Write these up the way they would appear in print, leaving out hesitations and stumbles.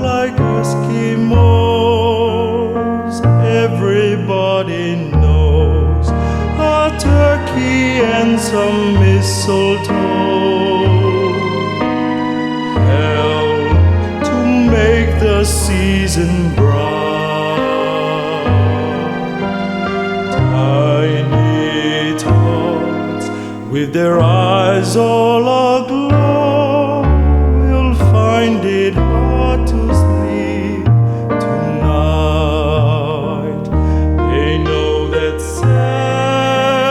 like Eskimos. Everybody knows a turkey and some mistletoe help to make the season bright. Tiny tots with their eyes all aglow will find it hard to sleep tonight. They know that Santa's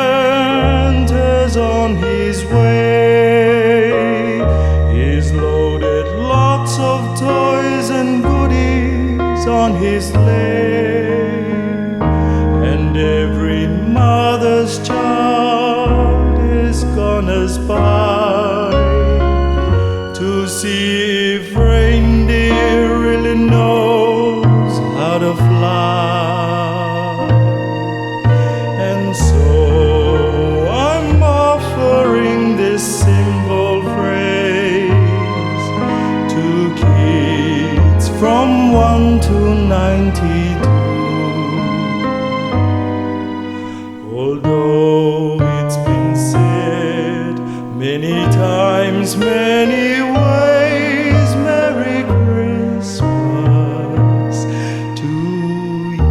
on his way. He's loaded lots of toys and goodies on his sleigh, and every mother's child is gonna spy to see if reindeer really knows how to fly. And so I'm offering this simple phrase to kids from 1 to 92. Although it's been said many times, many ways, Merry Christmas to you.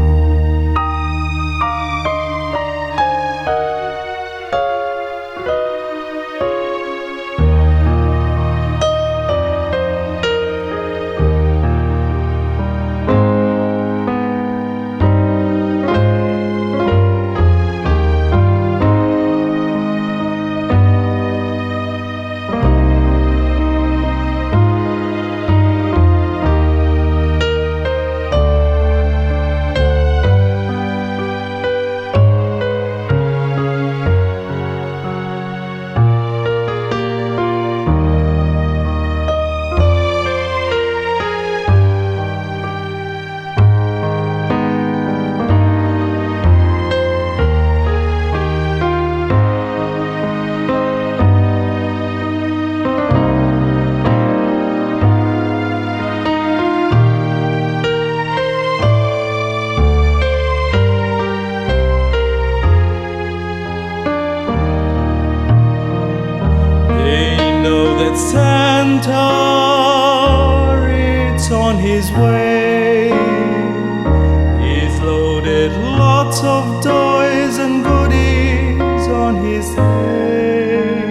That Santa is on his way. He's loaded lots of toys and goodies on his sleigh,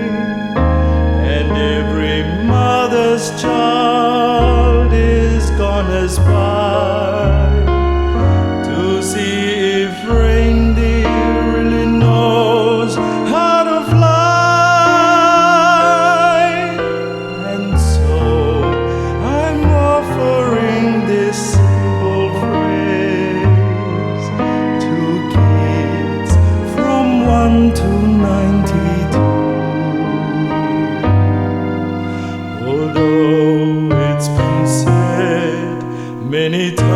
and every mother's child is gonna spy to see if reindeer really knows how to fly. Simple phrase to kids from 1 to 92. Although it's been said many times,